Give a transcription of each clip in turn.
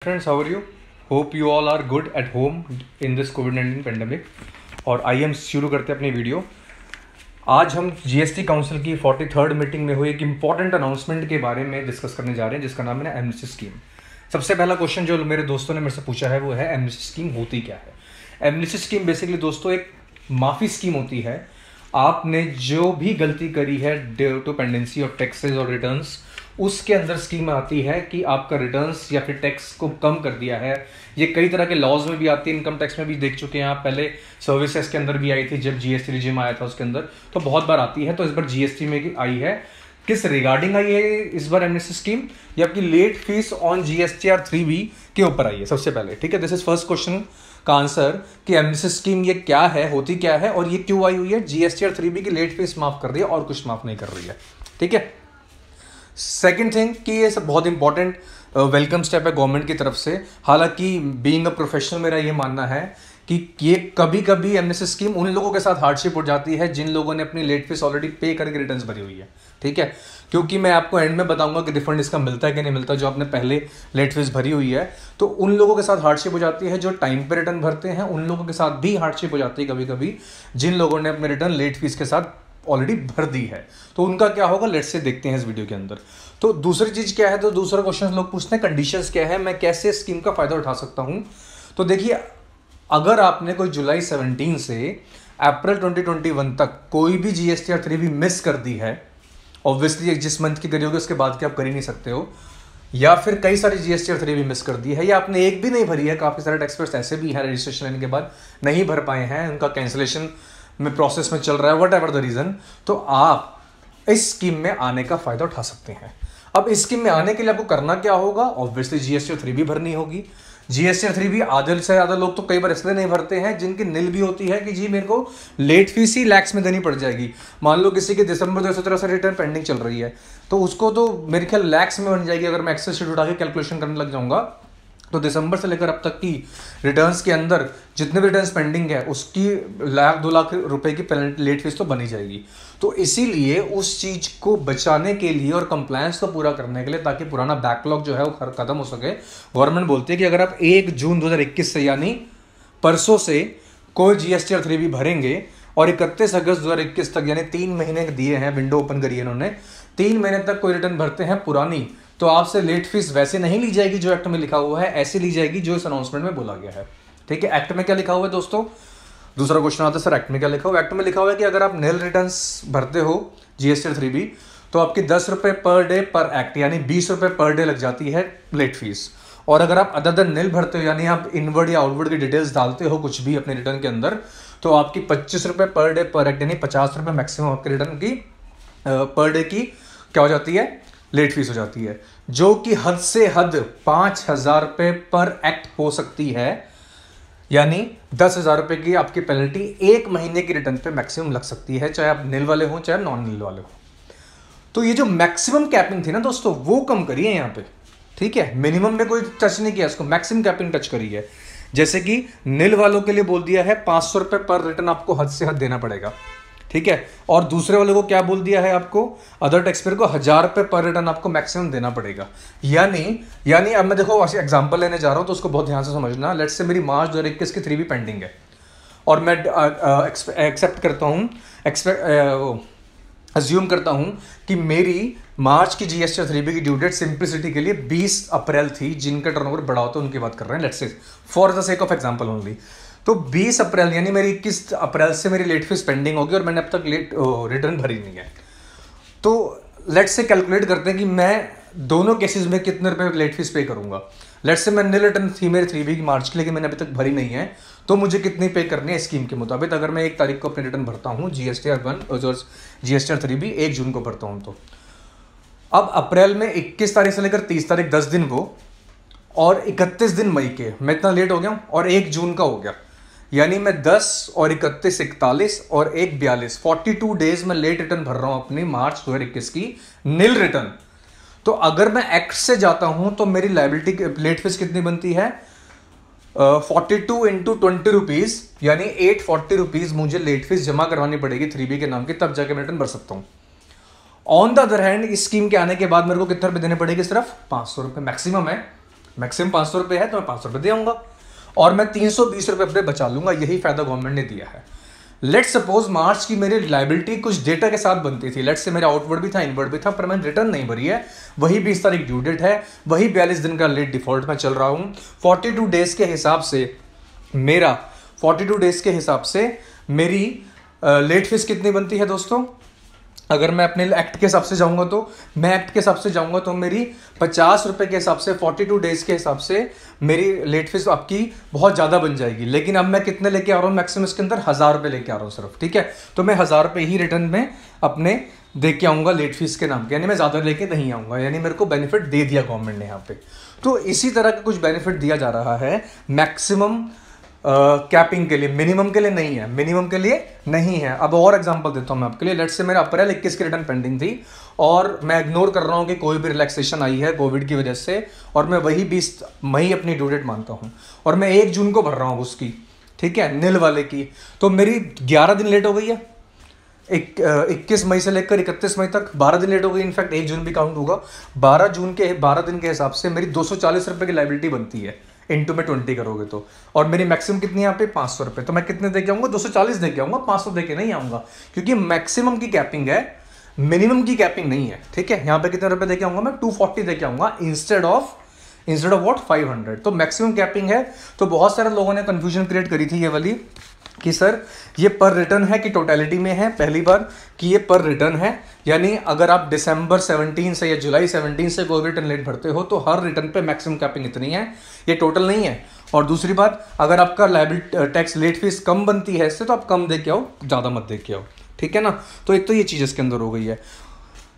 Friends, how are you? Hope you all are good at home in this COVID-19 pandemic. और आइए हम शुरू करते हैं अपनी वीडियो। आज हम जीएसटी काउंसिल की 43rd मीटिंग में हुई एक इम्पॉर्टेंट अनाउंसमेंट के बारे में डिस्कस करने जा रहे हैं, जिसका नाम है एमनेस्टी स्कीम। सबसे पहला क्वेश्चन जो मेरे दोस्तों ने मेरे से पूछा है वो है एमनेस्टी स्कीम होती क्या है। एमनेस्टी स्कीम बेसिकली दोस्तों एक माफ़ी स्कीम होती है। आपने जो भी गलती करी है due to pendency of taxes और रिटर्न्स, उसके अंदर स्कीम आती है कि आपका रिटर्न्स या फिर टैक्स को कम कर दिया है। ये कई तरह के लॉज में भी आती है, इनकम टैक्स में भी देख चुके हैं आप, पहले सर्विसेज के अंदर भी आई थी जब जीएसटी रिजिम आया था उसके अंदर, तो बहुत बार आती है। तो इस बार जीएसटी में आई है। किस रिगार्डिंग आई है इस बार एमनेस्टी स्कीम? ये आपकी late fees on GSTR 3B के ऊपर आई है सबसे पहले। ठीक है, दिस इज फर्स्ट क्वेश्चन का आंसर कि एमनेस्टी स्कीम ये क्या है, होती क्या है और ये क्यों आई हुई है। जीएसटीआर 3B की लेट फीस माफ कर रही है और कुछ माफ नहीं कर रही है। ठीक है, सेकेंड थिंग कि ये सब बहुत इंपॉर्टेंट वेलकम स्टेप है गवर्नमेंट की तरफ से। हालांकि बीइंग अ प्रोफेशनल मेरा ये मानना है कि ये कभी कभी एमनेस्टी स्कीम उन लोगों के साथ हार्डशिप हो जाती है जिन लोगों ने अपनी लेट फीस ऑलरेडी पे करके रिटर्न्स भरी हुई है। ठीक है, क्योंकि मैं आपको एंड में बताऊंगा कि रिफंड इसका मिलता है कि नहीं मिलता, जो आपने पहले लेट फीस भरी हुई है। तो उन लोगों के साथ हार्डशिप हो जाती है जो टाइम पे रिटर्न भरते हैं, उन लोगों के साथ भी हार्डशिप हो जाती है कभी कभी जिन लोगों ने अपने रिटर्न लेट फीस के साथ ऑलरेडी भर दी है। तो उनका क्या होगा, लेट्स से देखते हैं इस वीडियो के अंदर। तो दूसरी चीज क्या है, तो दूसरा क्वेश्चन लोग पूछते हैं कंडीशंस क्या है, मैं कैसे स्कीम का फायदा उठा सकता हूं। तो देखिए, अगर आपने कोई जुलाई 17 से अप्रैल 2021 तक कोई भी जीएसटीआर 3B मिस कर दी है, ऑब्वियसली जिस मंथ की करी होगी उसके बाद की आप कर ही नहीं सकते हो, या फिर कई सारी जीएसटीआर 3B मिस कर दी है, या आपने एक भी नहीं भरी है, काफी सारे टैक्सपेयर्स ऐसे भी हैं रजिस्ट्रेशन लेने के बाद नहीं भर पाए हैं, उनका कैंसिलेशन में प्रोसेस में चल रहा है, वट एवर द रीजन, तो आप इस स्कीम में आने का फायदा उठा सकते हैं। अब इस स्कीम में आने के लिए आपको करना क्या होगा, ऑब्वियसली जीएसटीआर 3B भरनी होगी। जीएसटीआर 3B आधे से ज्यादा लोग तो कई बार इसलिए नहीं भरते हैं जिनकी नील भी होती है कि जी मेरे को लेट फीस ही लैक्स में देनी पड़ जाएगी। मान लो किसी के दिसंबर 2017 से रिटर्न पेंडिंग चल रही है, तो उसको तो मेरे ख्याल लैक्स में बन जाएगी अगर मैं एक्सेल शीट उठा के कैलकुलेशन करने लग जाऊंगा। तो दिसंबर से लेकर अब तक की रिटर्न्स के अंदर जितने भी रिटर्न्स पेंडिंग है उसकी 1-2 लाख रुपए की लेट फीस तो बनी जाएगी। तो इसीलिए उस चीज को बचाने के लिए और कंप्लायंस को पूरा करने के लिए, ताकि पुराना बैकलॉग जो है वो खत्म हो सके, गवर्नमेंट बोलती है कि अगर आप 1 जून 2021 से यानी परसों से कोई जीएसटीआर 3B भरेंगे और 31 अगस्त 2021 तक यानी 3 महीने दिए हैं, विंडो ओपन करी है इन्होंने, 3 महीने तक कोई रिटर्न भरते हैं पुरानी, तो आपसे लेट फीस वैसे नहीं ली जाएगी जो एक्ट में लिखा हुआ है, ऐसे ली जाएगी जो इस अनाउंसमेंट में बोला गया है। ठीक है, एक्ट में क्या लिखा हुआ है दोस्तों? दूसरा क्वेश्चन आता है सर एक्ट में क्या लिखा हुआ है? एक्ट में लिखा हुआ है कि अगर आप नील रिटर्न्स भरते हो जीएसटीआर 3B तो आपकी 10 रुपये पर डे पर एक्ट यानी 20 रुपये पर डे लग जाती है लेट फीस। और अगर आप अदर देन नील भरते हो यानी आप इनवर्ड या आउटवर्ड की डिटेल्स डालते हो कुछ भी अपने रिटर्न के अंदर, तो आपकी 25 रुपये पर डे पर एक्ट यानी 50 रुपये मैक्सिमम आपके रिटर्न की पर डे की क्या हो जाती है, लेट फीस हो जाती है, जो कि हद से हद 5,000 रुपये पर एक्ट हो सकती है। यानी 10,000 रुपये की आपकी पेनल्टी 1 महीने की रिटर्न पे मैक्सिमम लग सकती है, चाहे आप नील वाले हो चाहे नॉन नील वाले हो। तो ये जो मैक्सिमम कैपिंग थी ना दोस्तों, वो कम करी है यहाँ पे। ठीक है, मिनिमम में कोई टच नहीं किया इसको, मैक्सिमम कैपिंग टच करी है। जैसे कि नील वालों के लिए बोल दिया है 500 रुपये पर रिटर्न आपको हद से हद देना पड़ेगा। ठीक है, और दूसरे वाले को क्या बोल दिया है आपको, अदर टैक्सपेयर को 1,000 रुपये पर रिटर्न आपको मैक्सिमम देना पड़ेगा। यानी अब मैं देखो एग्जांपल लेने जा रहा हूं तो उसको बहुत ध्यान से समझना। लेट्स से मेरी मार्च 2021 की 3B पेंडिंग है और मैं एक्सेप्ट करता हूं, अज्यूम करता हूं कि मेरी मार्च की जीएसटीआर 3B की ड्यू डेट सिंप्लिसिटी के लिए 20 अप्रैल थी, जिनका टर्नओवर बड़ा होता है उनकी बात कर रहे हैं, let's say for the sake of example only. तो 20 अप्रैल यानी मेरी 21 अप्रैल से मेरी लेट फीस पेंडिंग होगी और मैंने अब तक रिटर्न भरी नहीं है। तो लेट्स से कैलकुलेट करते हैं कि मैं दोनों केसेस में कितने रुपए लेट फीस पे करूंगा। लेट्स से मैंने रिटर्न थी मेरी 3B की मार्च की, लेकिन मैंने अभी तक भरी नहीं है, तो मुझे कितनी पे करनी है स्कीम के मुताबिक। अगर मैं 1 तारीख को अपनी रिटर्न भरता हूँ जीएसटीआर 3B 1 जून को भरता हूँ, तो अब अप्रैल में 21 तारीख से लेकर 30 तारीख 10 दिन वो, और 31 दिन मई के, मैं इतना लेट हो गया हूँ, और 1 जून का हो गया, यानी मैं 10 और 31 41 और 1 42 42 डेज में लेट रिटर्न भर रहा हूं अपनी मार्च 2021 की नील रिटर्न। तो अगर मैं एक्ट से जाता हूं तो मेरी लायबिलिटी लेट फीस कितनी बनती है, 42 इंटू 20 रुपीज यानी 840 रुपीज मुझे लेट फीस जमा करवानी पड़ेगी 3B के नाम की, तब जाके मैं रिटर्न भर सकता हूं। ऑन द अदर हैंड इस स्कीम के आने के बाद मेरे को कितने रुपए देने पड़ेंगे, सिर्फ 500 रुपए मैक्सिमम है, मैक्सिमम 500 रुपये है तो मैं 500 रुपये दे आऊँगा और मैं 320 रुपये अपने बचा लूँगा। यही फ़ायदा गवर्नमेंट ने दिया है। लेट्स सपोज मार्च की मेरी लाइबिलिटी कुछ डेटा के साथ बनती थी, लेट्स से मेरा आउटवर्ड भी था इनवर्ड भी था, पर मैंने रिटर्न नहीं भरी है। वही 20 तारीख ड्यू डेट है, वही 42 दिन का लेट डिफॉल्ट में चल रहा हूँ। 42 डेज के हिसाब से मेरा 42 डेज के हिसाब से मेरी लेट फीस कितनी बनती है दोस्तों? अगर मैं अपने एक्ट के हिसाब से जाऊंगा तो मैं एक्ट के हिसाब से जाऊंगा तो मेरी 50 रुपये के हिसाब से 42 डेज के हिसाब से मेरी लेट फीस आपकी बहुत ज़्यादा बन जाएगी। लेकिन अब मैं कितने लेके आ रहा हूँ मैक्सिमम इसके अंदर? 1000 रुपये लेके आ रहा हूँ सिर्फ, ठीक है। तो मैं 1000 रुपये ही रिटर्न में अपने दे के आऊँगा लेट फीस के नाम के, यानी मैं ज़्यादा लेके नहीं आऊँगा, यानी मेरे को बेनिफिट दे दिया गवर्नमेंट ने यहाँ पे। तो इसी तरह का कुछ बेनिफिट दिया जा रहा है मैक्सिमम कैपिंग के लिए, मिनिमम के लिए नहीं है, मिनिमम के लिए नहीं है। अब और एग्जांपल देता हूं मैं आपके लिए। लेट्स से मेरा अप्रैल 21 की रिटर्न पेंडिंग थी और मैं इग्नोर कर रहा हूं कि कोई भी रिलैक्सेशन आई है कोविड की वजह से, और मैं वही 20 मई अपनी ड्यू डेट मानता हूं और मैं 1 जून को भर रहा हूं उसकी, ठीक है, नील वाले की। तो मेरी 11 दिन लेट हो गई है, 21 मई से लेकर 31 मई तक 12 दिन लेट हो गई। इनफैक्ट 1 जून भी काउंट होगा। 12 जून के 12 दिन के हिसाब से मेरी 240 रुपये की लाइबिलिटी बनती है, इंटू में 20 करोगे तो। और मेरी मैक्सिमम कितनी है यहाँ पे? 500 रुपये। तो मैं कितने दे के आऊँगा? 240 दे के आऊँगा, 500 दे के नहीं आऊँगा, क्योंकि मैक्सिमम की कैपिंग है, मिनिमम की कैपिंग नहीं है, ठीक है। यहाँ पे कितने रुपए दे के आऊँगा? मैं 240 दे के आऊँगा इंस्टेड ऑफ व्हाट 500। तो मैक्सिमम कैपिंग है। तो बहुत सारे लोगों ने कंफ्यूजन क्रिएट करी थी ये वाली कि सर ये पर रिटर्न है कि टोटलिटी में है। पहली बार कि ये पर रिटर्न है, यानी अगर आप दिसंबर 17 से या जुलाई 17 से कोई रिटर्न लेट भरते हो तो हर रिटर्न पे मैक्सिमम कैपिंग इतनी है, ये टोटल नहीं है। और दूसरी बात, अगर आपका लायबिलिटी टैक्स लेट फीस कम बनती है इससे तो आप कम दे के आओ, ज़्यादा मत दे के आओ, ठीक है ना। तो एक तो ये चीज़ इसके अंदर हो गई है।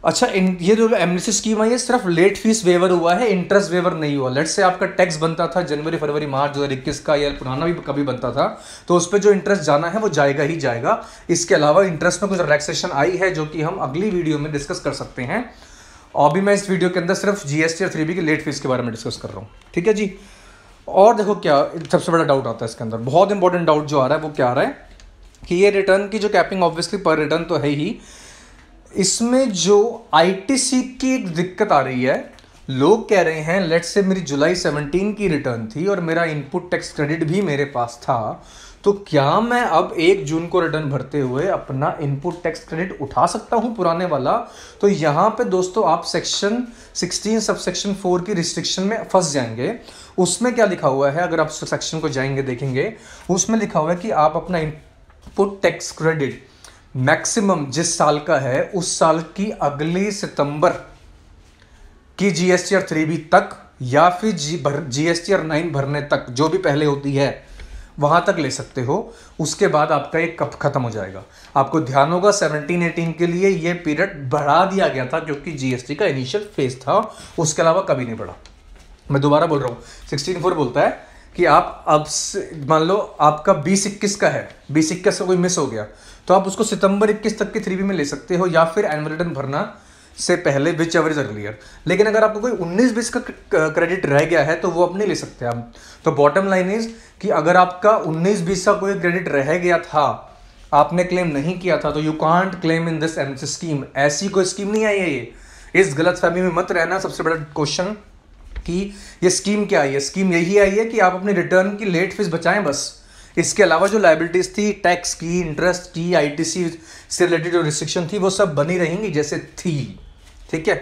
अच्छा, ये जो एमनेस्टी स्कीम आई है सिर्फ लेट फीस वेवर हुआ है, इंटरेस्ट वेवर नहीं हुआ। लेट्स से आपका टैक्स बनता था जनवरी फरवरी मार्च 2021 का, या पुराना भी कभी बनता था, तो उस पर जो इंटरेस्ट जाना है वो जाएगा ही जाएगा। इसके अलावा इंटरेस्ट में कुछ रिलैक्सेशन आई है जो कि हम अगली वीडियो में डिस्कस कर सकते हैं। और भी मैं इस वीडियो के अंदर सिर्फ जीएसटी और 3B की लेट फीस के बारे में डिस्कस कर रहा हूँ, ठीक है जी। और देखो क्या सबसे बड़ा डाउट आता है इसके अंदर, बहुत इंपॉर्टेंट डाउट जो आ रहा है वो क्या आ रहा है कि ये रिटर्न की जो कैपिंग ऑब्वियसली पर रिटर्न तो है ही, इसमें जो आईटीसी की एक दिक्कत आ रही है। लोग कह रहे हैं लेट्स से मेरी जुलाई 17 की रिटर्न थी और मेरा इनपुट टैक्स क्रेडिट भी मेरे पास था, तो क्या मैं अब 1 जून को रिटर्न भरते हुए अपना इनपुट टैक्स क्रेडिट उठा सकता हूं पुराने वाला? तो यहाँ पे दोस्तों आप सेक्शन 16 सब सेक्शन 4 की रिस्ट्रिक्शन में फंस जाएंगे। उसमें क्या लिखा हुआ है, अगर आप सेक्शन को जाएंगे देखेंगे, उसमें लिखा हुआ है कि आप अपना इनपुट टैक्स क्रेडिट मैक्सिमम जिस साल का है उस साल की अगली सितंबर की जीएसटी और 3B तक, या फिर जीएसटी और 9 भरने तक, जो भी पहले होती है वहां तक ले सकते हो। उसके बाद आपका एक कब खत्म हो जाएगा। आपको ध्यान होगा 17-18 के लिए ये पीरियड बढ़ा दिया गया था क्योंकि जीएसटी का इनिशियल फेज था, उसके अलावा कभी नहीं बढ़ा। मैं दोबारा बोल रहा हूँ, 16(4) बोलता है कि आप अब मान लो आपका 20-21 का है, 20-21 का कोई मिस हो गया तो आप उसको सितंबर 21 तक की 3B में ले सकते हो, या फिर एनुअल रिटर्न भरना से पहले, विच एवर इज अर्लियर। लेकिन अगर आपको कोई 19-20 का क्रेडिट रह गया है तो वो आप नहीं ले सकते आप। तो बॉटम लाइन इज कि अगर आपका 19-20 का कोई क्रेडिट रह गया था, आपने क्लेम नहीं किया था, तो you can't claim in this amnesty scheme. ऐसी कोई स्कीम नहीं आई है ये, इस गलतफहमी में मत रहना। सबसे बड़ा क्वेश्चन कि ये स्कीम क्या आई है, स्कीम यही आई है कि आप अपनी रिटर्न की लेट फीस बचाएं बस। इसके अलावा जो लायबिलिटीज थी, टैक्स की, इंटरेस्ट की, आईटीसी से रिलेटेड जो रिस्ट्रिक्शन थी वो सब बनी रहेंगी जैसे थी, ठीक है।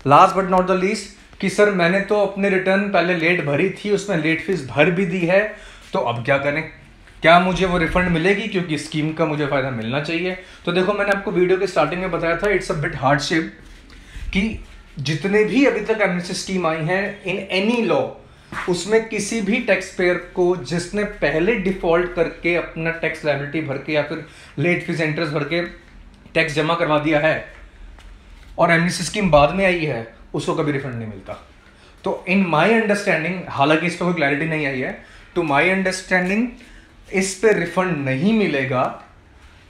Last but not the least कि सर मैंने तो अपने रिटर्न पहले लेट भरी थी, उसमें लेट फीस भर भी दी है, तो अब क्या करें? क्या मुझे वो रिफंड मिलेगी? क्योंकि स्कीम का मुझे फायदा मिलना चाहिए। तो देखो मैंने आपको वीडियो के स्टार्टिंग में बताया था, इट्स अ बिट हार्डशिप कि जितने भी अभी तक एमनेस्टी स्कीम आई हैं इन एनी लॉ, उसमें किसी भी टैक्स पेयर को जिसने पहले डिफॉल्ट करके अपना टैक्स लायबिलिटी भर के या फिर लेट फीस इंटरेस्ट भर के टैक्स जमा करवा दिया है और एमनेस्टी स्कीम बाद में आई है, उसको कभी रिफंड नहीं मिलता। तो इन माय अंडरस्टैंडिंग, हालांकि इस पर कोई क्लैरिटी नहीं आई है, टू माय अंडरस्टैंडिंग इस पे रिफंड नहीं मिलेगा,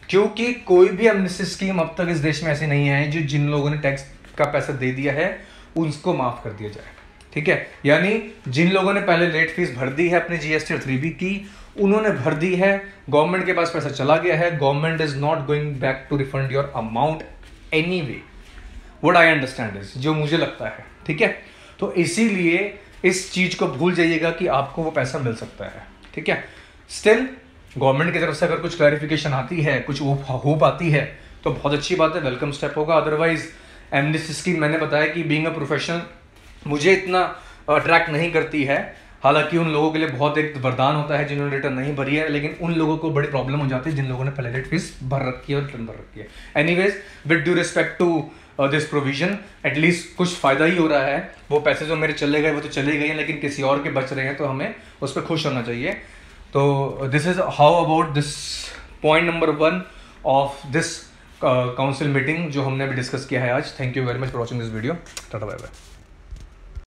क्योंकि कोई भी एमनेस्टी स्कीम अब तक इस देश में ऐसी नहीं है जो जिन लोगों ने टैक्स का पैसा दे दिया है उनको माफ कर दिया जाए, ठीक है। यानी जिन लोगों ने पहले लेट फीस भर दी है अपने जीएसटी और 3B की, उन्होंने भर दी है, गवर्नमेंट के पास पैसा चला गया है, government is not going back to refund your amount anyway, what I understand is, जो मुझे लगता है, ठीक है। तो इसीलिए इस चीज़ को भूल जाइएगा कि आपको वो पैसा मिल सकता है, ठीक है। स्टिल गवर्नमेंट की तरफ से अगर कुछ क्लैरिफिकेशन आती है, कुछ होप आती है तो बहुत अच्छी बात है, वेलकम स्टेप होगा। अदरवाइज एमनेस्टी स्कीम मैंने बताया कि बीइंग अ प्रोफेशनल मुझे इतना अट्रैक्ट नहीं करती है। हालांकि उन लोगों के लिए बहुत एक वरदान होता है जिन्होंने रिटर्न नहीं भरी है, लेकिन उन लोगों को बड़ी प्रॉब्लम हो जाती है जिन लोगों ने पहले लेट फीस भर रखी है और रिटर्न भर रखी है। Anyways with due respect to this provision at least कुछ फ़ायदा ही हो रहा है। वो पैसे जो मेरे चले गए वो तो चले गए हैं, लेकिन किसी और के बच रहे हैं तो हमें उस पर खुश होना चाहिए। तो this is how about this point number 1 of this council meeting जो हमने अभी डिस्कस किया है आज। Thank you very much for watching this video. Tata bye bye.